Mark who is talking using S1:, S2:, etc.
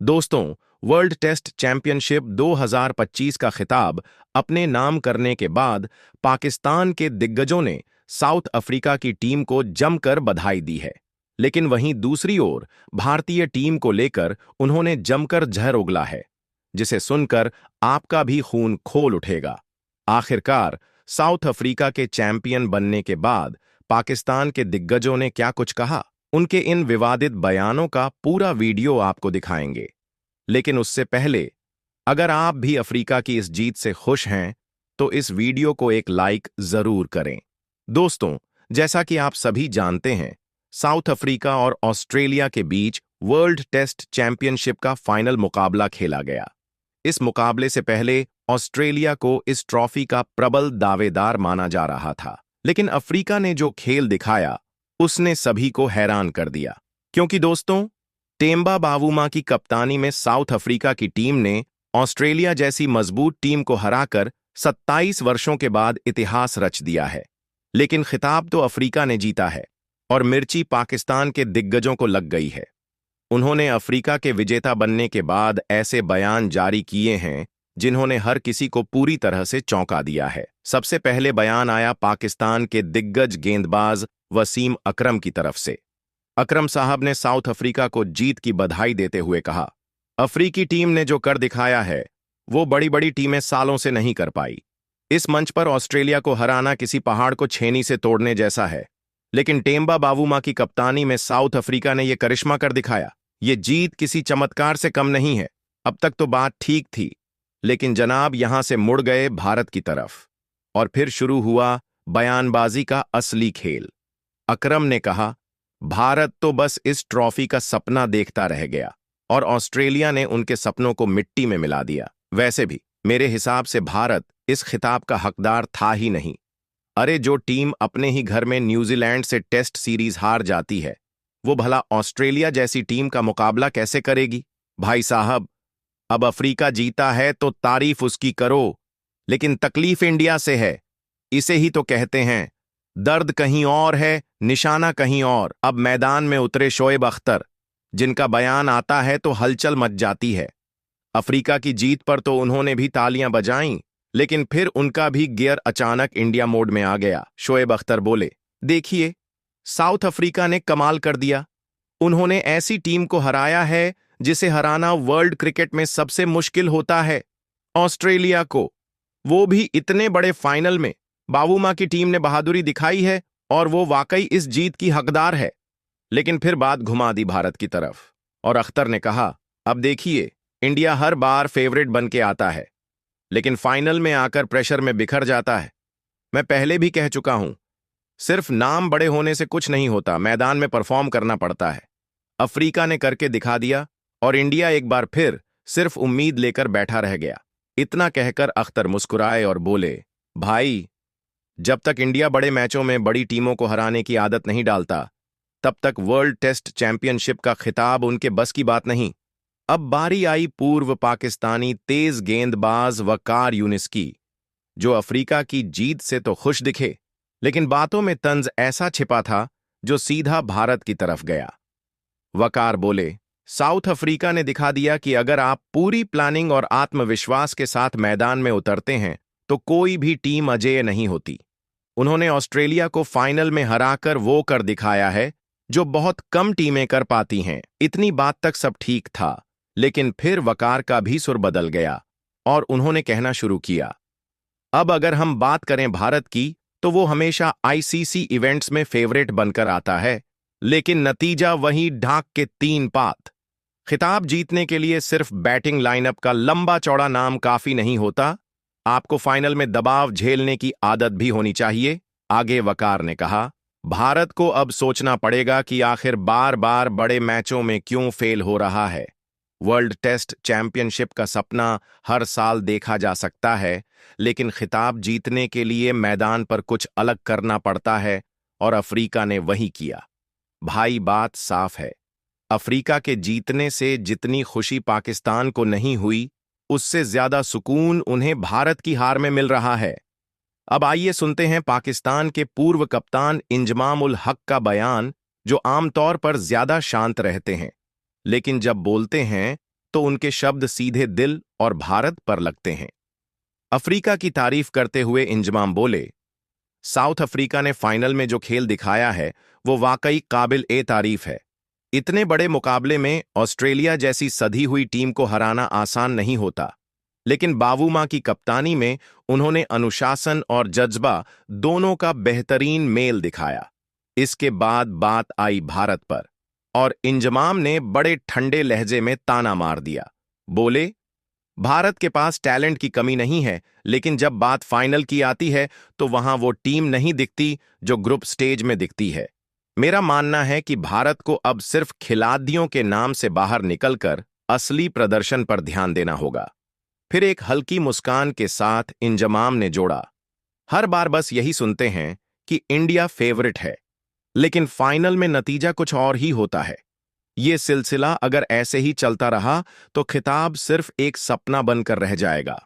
S1: दोस्तों, world test championship 2025 का खिताब अपने नाम करने के बाद पाकिस्तान के दिग्गजों ने साउथ अफ्रीका की टीम को जमकर बधाई दी है। लेकिन वहीं दूसरी ओर भारतीय टीम को लेकर उन्होंने जमकर जहर उगला है, जिसे सुनकर आपका भी खून खोल उठेगा। आखिरकार साउथ अफ्रीका के चैंपियन बनने के बाद पाकिस्तान के दिग्गजों ने क्या कुछ कहा, उनके इन विवादित बयानों का पूरा वीडियो आपको दिखाएंगे। लेकिन उससे पहले, अगर आप भी अफ्रीका की इस जीत से खुश हैं, तो इस वीडियो को एक लाइक जरूर करें। दोस्तों, जैसा कि आप सभी जानते हैं, साउथ अफ्रीका और ऑस्ट्रेलिया के बीच वर्ल्ड टेस्ट चैंपियनशिप का फाइनल मुकाबला खेला गया। इस मुकाबले से पहले ऑस्ट्रेलिया को इस ट्रॉफी का प्रबल दावेदार माना जा रहा था, लेकिन अफ्रीका ने जो खेल दिखाया उसने सभी को हैरान कर दिया। क्योंकि दोस्तों, टेम्बा बावूमा की कप्तानी में साउथ अफ्रीका की टीम ने ऑस्ट्रेलिया जैसी मजबूत टीम को हराकर 27 वर्षों के बाद इतिहास रच दिया है। लेकिन खिताब तो अफ्रीका ने जीता है और मिर्ची पाकिस्तान के दिग्गजों को लग गई है। उन्होंने अफ्रीका के विजेता बनने के बाद ऐसे बयान जारी किए हैं जिन्होंने हर किसी को पूरी तरह से चौंका दिया है। सबसे पहले बयान आया पाकिस्तान के दिग्गज गेंदबाज वसीम अकरम की तरफ से। अकरम साहब ने साउथ अफ्रीका को जीत की बधाई देते हुए कहा, अफ्रीकी टीम ने जो कर दिखाया है वो बड़ी बड़ी टीमें सालों से नहीं कर पाई। इस मंच पर ऑस्ट्रेलिया को हराना किसी पहाड़ को छेनी से तोड़ने जैसा है। लेकिन टेम्बा बावूमा की कप्तानी में साउथ अफ्रीका ने यह करिश्मा कर दिखाया। ये जीत किसी चमत्कार से कम नहीं है। अब तक तो बात ठीक थी, लेकिन जनाब यहां से मुड़ गए भारत की तरफ और फिर शुरू हुआ बयानबाजी का असली खेल। अकरम ने कहा, भारत तो बस इस ट्रॉफी का सपना देखता रह गया और ऑस्ट्रेलिया ने उनके सपनों को मिट्टी में मिला दिया। वैसे भी मेरे हिसाब से भारत इस खिताब का हकदार था ही नहीं। अरे, जो टीम अपने ही घर में न्यूजीलैंड से टेस्ट सीरीज हार जाती है, वो भला ऑस्ट्रेलिया जैसी टीम का मुकाबला कैसे करेगी? भाई साहब, अब अफ्रीका जीता है तो तारीफ उसकी करो, लेकिन तकलीफ इंडिया से है। इसे ही तो कहते हैं, दर्द कहीं और है, निशाना कहीं और। अब मैदान में उतरे शोएब अख्तर, जिनका बयान आता है तो हलचल मच जाती है। अफ्रीका की जीत पर तो उन्होंने भी तालियां बजाईं, लेकिन फिर उनका भी गियर अचानक इंडिया मोड में आ गया। शोएब अख्तर बोले, देखिए, साउथ अफ्रीका ने कमाल कर दिया। उन्होंने ऐसी टीम को हराया है जिसे हराना वर्ल्ड क्रिकेट में सबसे मुश्किल होता है। ऑस्ट्रेलिया को, वो भी इतने बड़े फाइनल में। बावूमा की टीम ने बहादुरी दिखाई है और वो वाकई इस जीत की हकदार है। लेकिन फिर बात घुमा दी भारत की तरफ और अख्तर ने कहा, अब देखिए, इंडिया हर बार फेवरेट बन के आता है, लेकिन फाइनल में आकर प्रेशर में बिखर जाता है। मैं पहले भी कह चुका हूं, सिर्फ नाम बड़े होने से कुछ नहीं होता, मैदान में परफॉर्म करना पड़ता है। अफ्रीका ने करके दिखा दिया और इंडिया एक बार फिर सिर्फ उम्मीद लेकर बैठा रह गया। इतना कहकर अख्तर मुस्कुराए और बोले, भाई, जब तक इंडिया बड़े मैचों में बड़ी टीमों को हराने की आदत नहीं डालता, तब तक वर्ल्ड टेस्ट चैंपियनशिप का खिताब उनके बस की बात नहीं। अब बारी आई पूर्व पाकिस्तानी तेज गेंदबाज वकार यूनिस की, जो अफ्रीका की जीत से तो खुश दिखे, लेकिन बातों में तंज ऐसा छिपा था जो सीधा भारत की तरफ गया। वकार बोले, साउथ अफ्रीका ने दिखा दिया कि अगर आप पूरी प्लानिंग और आत्मविश्वास के साथ मैदान में उतरते हैं तो कोई भी टीम अजेय नहीं होती। उन्होंने ऑस्ट्रेलिया को फाइनल में हराकर वो कर दिखाया है जो बहुत कम टीमें कर पाती हैं। इतनी बात तक सब ठीक था, लेकिन फिर वकार का भी सुर बदल गया और उन्होंने कहना शुरू किया, अब अगर हम बात करें भारत की, तो वो हमेशा आईसीसी इवेंट्स में फेवरेट बनकर आता है, लेकिन नतीजा वही ढाक के 3 पात। खिताब जीतने के लिए सिर्फ बैटिंग लाइनअप का लंबा चौड़ा नाम काफी नहीं होता, आपको फाइनल में दबाव झेलने की आदत भी होनी चाहिए। आगे वकार ने कहा, भारत को अब सोचना पड़ेगा कि आखिर बार बार बड़े मैचों में क्यों फेल हो रहा है। वर्ल्ड टेस्ट चैंपियनशिप का सपना हर साल देखा जा सकता है, लेकिन खिताब जीतने के लिए मैदान पर कुछ अलग करना पड़ता है और अफ्रीका ने वही किया। भाई, बात साफ है, अफ्रीका के जीतने से जितनी खुशी पाकिस्तान को नहीं हुई, उससे ज्यादा सुकून उन्हें भारत की हार में मिल रहा है। अब आइए सुनते हैं पाकिस्तान के पूर्व कप्तान इंजमाम उल हक का बयान, जो आमतौर पर ज्यादा शांत रहते हैं, लेकिन जब बोलते हैं तो उनके शब्द सीधे दिल और भारत पर लगते हैं। अफ्रीका की तारीफ करते हुए इंजमाम बोले, साउथ अफ्रीका ने फाइनल में जो खेल दिखाया है वो वाकई काबिल ए तारीफ है। इतने बड़े मुकाबले में ऑस्ट्रेलिया जैसी सधी हुई टीम को हराना आसान नहीं होता, लेकिन बावूमा की कप्तानी में उन्होंने अनुशासन और जज्बा दोनों का बेहतरीन मेल दिखाया। इसके बाद बात आई भारत पर, और इंजमाम ने बड़े ठंडे लहजे में ताना मार दिया। बोले, भारत के पास टैलेंट की कमी नहीं है, लेकिन जब बात फाइनल की आती है तो वहां वो टीम नहीं दिखती जो ग्रुप स्टेज में दिखती है। मेरा मानना है कि भारत को अब सिर्फ खिलाड़ियों के नाम से बाहर निकलकर असली प्रदर्शन पर ध्यान देना होगा। फिर एक हल्की मुस्कान के साथ इंजमाम ने जोड़ा, हर बार बस यही सुनते हैं कि इंडिया फेवरेट है, लेकिन फाइनल में नतीजा कुछ और ही होता है। ये सिलसिला अगर ऐसे ही चलता रहा तो खिताब सिर्फ एक सपना बनकर रह जाएगा।